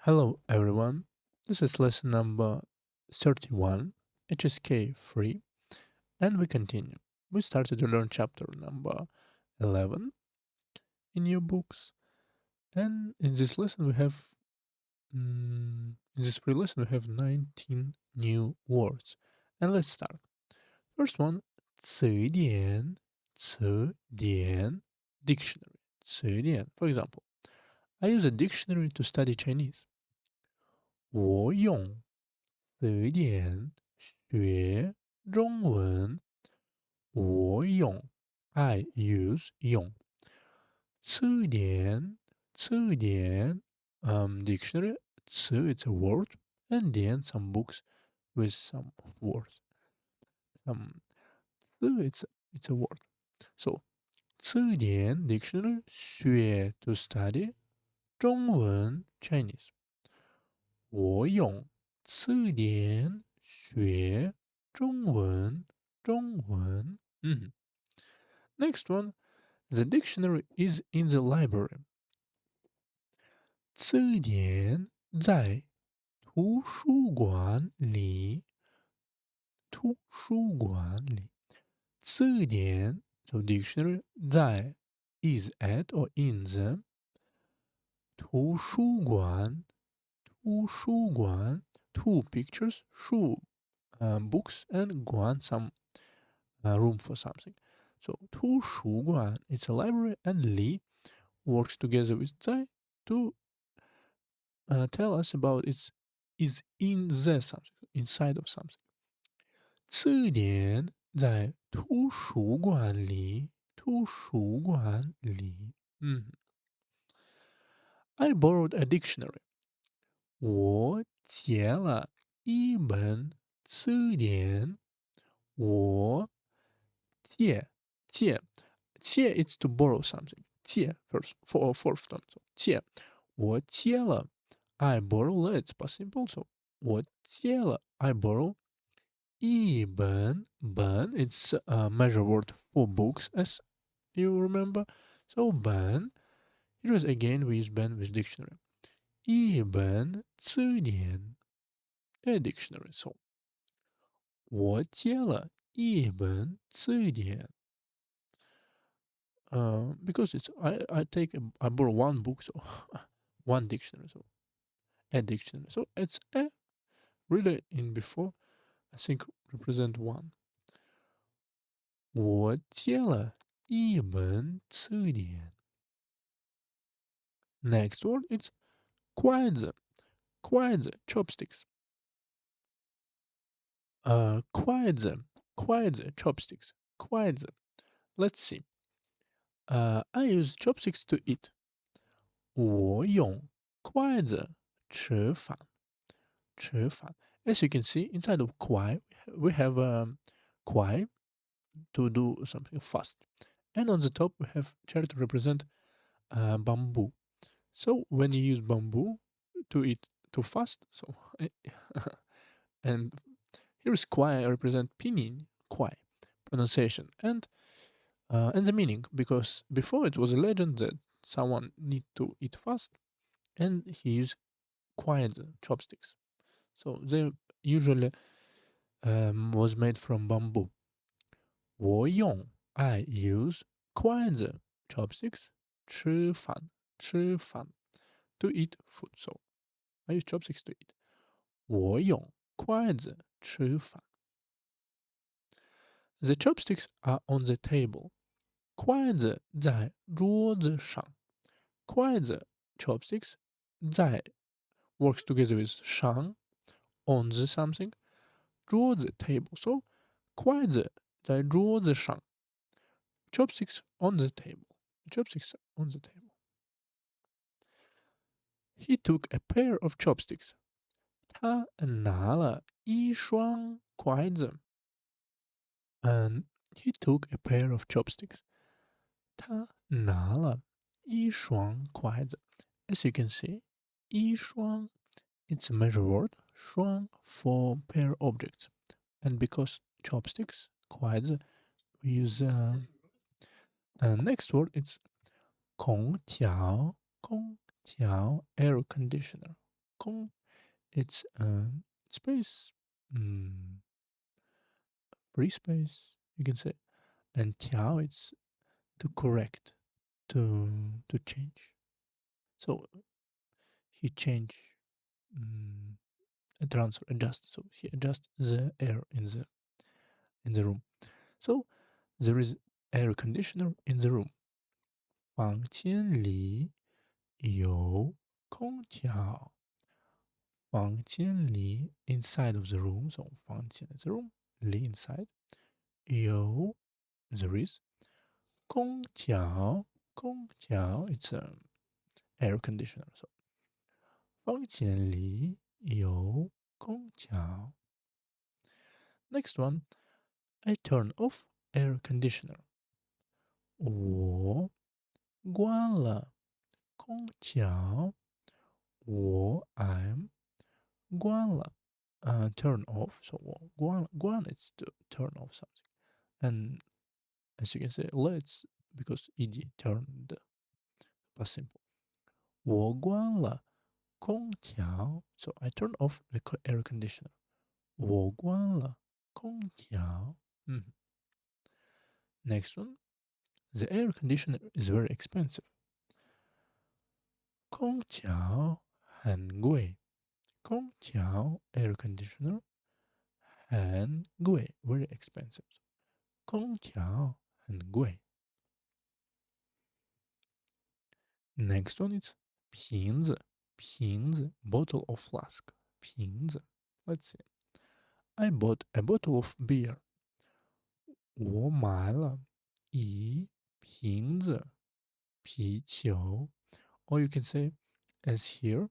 Hello everyone, this is lesson number 31, HSK free, and we continue. We started to learn chapter number 11 in your books, and in this lesson we have, in this free lesson we have 19 new words. And let's start. First one, 词典, 词典, dictionary, 词典. For example, I use a dictionary to study Chinese. 我用词典学中文。我用 I use 用词典 dictionary 词 it's a word and then some books with some words. It's a word. So 词典 dictionary 学 to study 中文 Chinese. 我用词典学中文。Next one, the dictionary is in the library. 词典在图书馆里。词典 so dictionary 在 is at or in the 图书馆 two pictures 书 books and 馆 some room for something. So 图书馆 it's a library and li works together with 在 to tell us about it is in the something, inside of something. 词典在图书馆里。I borrowed a dictionary. 我借了一本词典。我借 it's to borrow something. 借 first for fourth tone. So 借我借了 I borrow it's past simple. So 我借了 I borrow 一本 it's a measure word for books as you remember. So 本 here is again we use 本 with dictionary. 一本词典 a dictionary. So 我借了一本词典。Because it's I borrow one book, so one dictionary, so a dictionary. So it's a really in before I think represent one. 我借了一本词典。Next word it's 筷子 chopsticks. 筷子 chopsticks 筷子 Let's see. I use chopsticks to eat. 我用筷子吃饭。As you can see, inside of 筷 we have kwai to do something fast. And on the top we have chair to represent bamboo. So when you use bamboo to eat too fast, so and here's kwai represent pinyin, kwai, pronunciation, and the meaning, because before it was a legend that someone need to eat fast and he used quiet chopsticks. So they usually was made from bamboo. 我用 I use 筷子 chopsticks 吃饭 to eat food. So I use chopsticks to eat. 我用筷子吃饭. The chopsticks are on the table. 筷子在桌子上。筷子 chopsticks 在 works together with 上 on the something 桌子 table. So 筷子在桌子上。Chopsticks on the table. He took a pair of chopsticks. 他拿了一双筷子。And he took a pair of chopsticks. 他拿了一双筷子。As you can see, 一双 it's a measure word, 双 for pair objects. And because chopsticks, 筷子, we use next word, it's 空调 air conditioner. 空 it's space, free space, you can say. And tiao it's to correct, to change. So he changed, transfer, adjust. So he adjusts the air in the room. So there is air conditioner in the room. 房间里有空调。房间里 inside of the room. So 房间 is the room. 里 inside. 有 there is 空调 it's air conditioner. So 房间里有空调。Next one, I turn off air conditioner. 我关了空调。I'm 关了 turn off. So 我关了关 it's to turn off something. And as you can say, let's because ed turned past simple. 我关了空调 so I turn off the air conditioner. 我关了空调。Next one, the air conditioner is very expensive. 空调很贵。空调 air conditioner 很贵 very expensive. 空调很贵。Next one is 瓶子 bottle or flask 瓶子 Let's see. I bought a bottle of beer. 我买了一瓶子啤酒。Or you can say as here.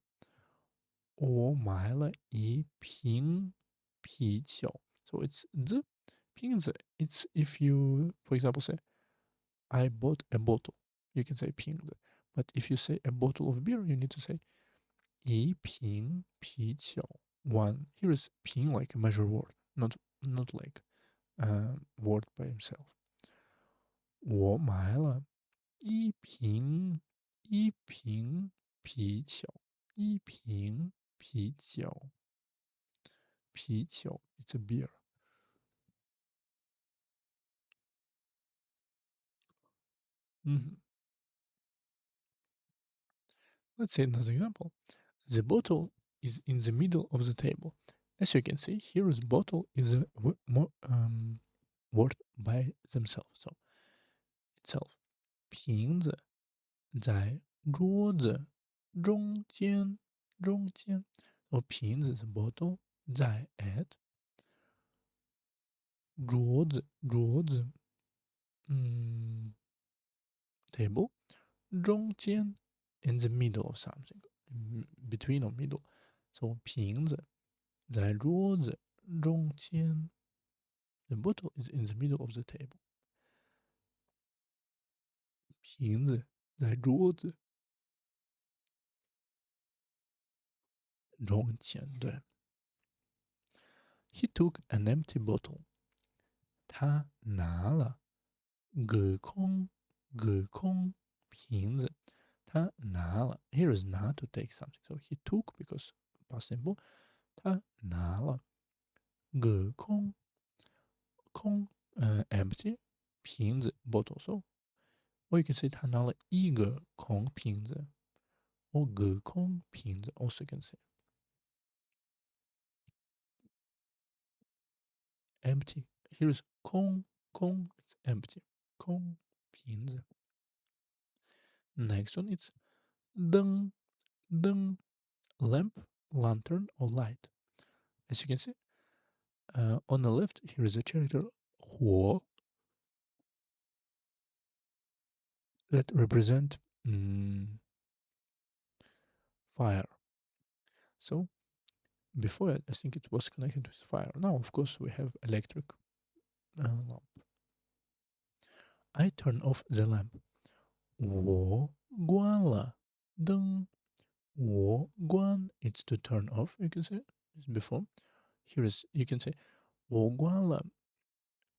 我买了一瓶啤酒。So it's the 瓶子 it's if you for example say I bought a bottle. You can say 瓶子. But if you say a bottle of beer, you need to say 一瓶啤酒. One here is 瓶 like a measure word, not like word by himself. 我买了一瓶啤酒。一瓶啤酒。啤酒 it's a beer. Let's say another example. The bottle is in the middle of the table. As you can see, here is bottle is a word by themselves. So itself. 瓶子在桌子中间。So 瓶子 is bottle 在 at 桌子 table 中间 in the middle of something, between or middle. So 瓶子在桌子中间。The bottle is in the middle of the table. 瓶子在桌子中间。对。He took an empty bottle. 他拿了个空瓶子。他拿了 here is not to take something. So he took because past simple. 他拿了个空 empty 瓶子 bottle. So or you can say 他拿了一个空瓶子 or 个空瓶子 also you can say empty. Here is 空 it's empty. 空瓶子。Next one is 灯 lamp, lantern or light. As you can see, on the left here is a character 火 that represent fire. So before I think it was connected with fire. Now of course we have electric lamp. I turn off the lamp. 我关了灯。我关 it's to turn off. You can say as before. Here is you can say 我关了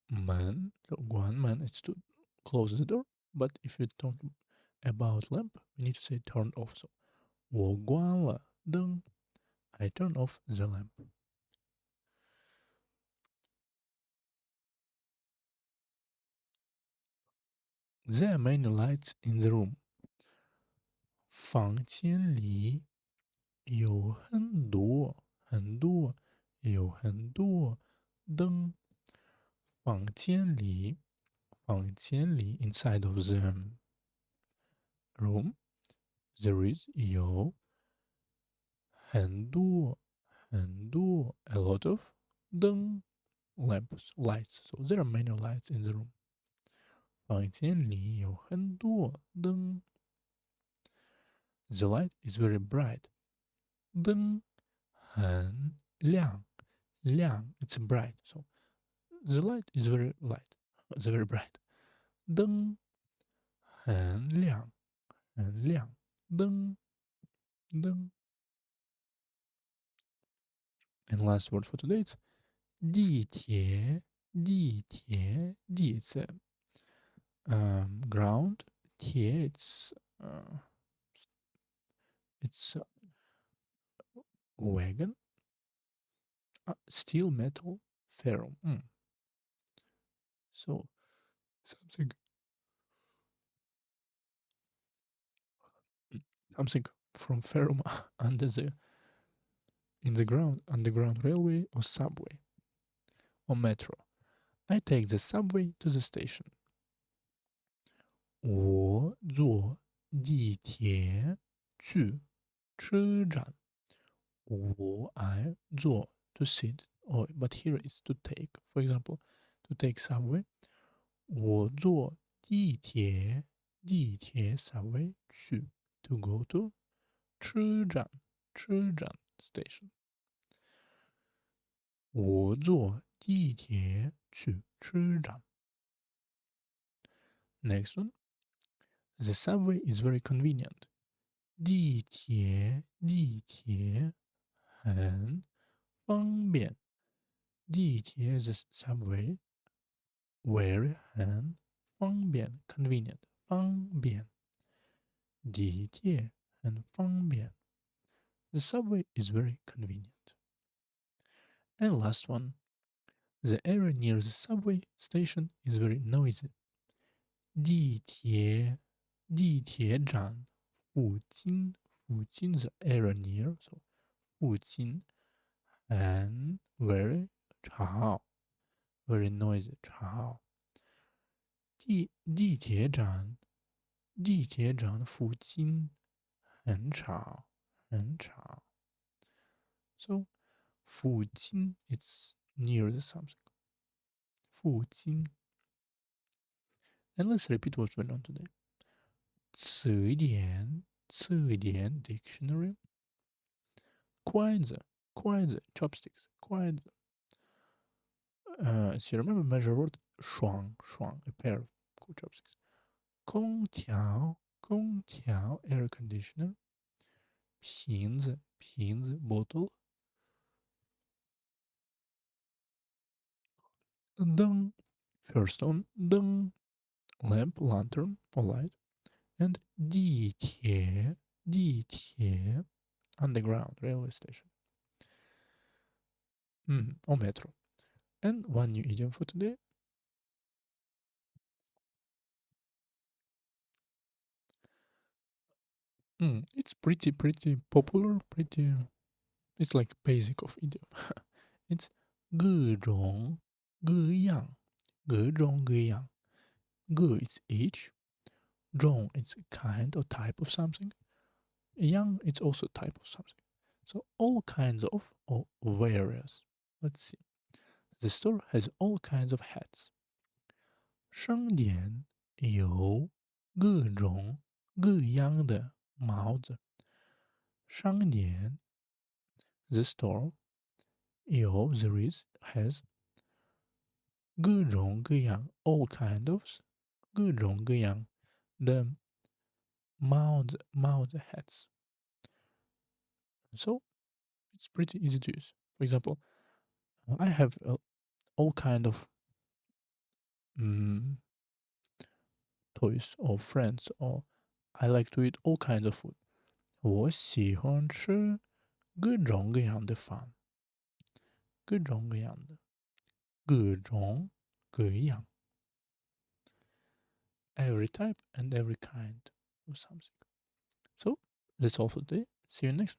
门. So 关门 it's to close the door. But if you talk about lamp, we need to say turn off. So 我关了灯。I turn off the lamp. There are many lights in the room. 房间里有很多灯。房间里 inside of the room there is 有很多 a lot of 灯 lamps lights. So there are many lights in the room. 房间里有很多灯。The light is very bright. 灯很亮 it's bright. So the light is very light. It's very bright. 灯很亮灯。And last word for today is 地铁 D it's ground. 铁 it's wagon. Steel, metal, ferro. So something from ferro in the ground, underground railway or subway or metro. I take the subway to the station. 我坐地铁去车站。I 坐 to sit, but here is to take. For example, to take subway. 我坐地铁 subway 去 to go to 车站 station. 我坐地铁去车站。Next one. The subway is very convenient. 地铁很方便。地铁 the subway very 很方便 convenient 方便。地铁很方便。The subway is very convenient. And last one. The area near the subway station is very noisy. 地铁站附近 the area near, so 附近 and very 吵 very noisy 吵。地铁站附近很吵。So 附近 it's near the something. 附近。And let's repeat what we learned today. 词典 dictionary. 筷子 chopsticks 筷子。So you remember measure word 双 a pair of chopsticks. 空调 air conditioner. 瓶子 bottle. 灯 first one 灯 lamp lantern or light. And 地铁 underground railway station. Or metro. And one new idiom for today. It's pretty popular, it's like basic of idiom. It's 各种各样 各 is each, 种 it's a kind or type of something, yang it's also type of something. So all kinds of or various. Let's see. The store has all kinds of hats. 商店有各种各样的帽子。商店 the store 有 there is has 各种各样 all kind of 各种各样的帽子 hats. So it's pretty easy to use. For example, I have all kind of toys or friends, or I like to eat all kinds of food. 我喜欢吃各种各样的饭，各种各样的，各种各样。Every type and every kind of something. So that's all for today. See you next.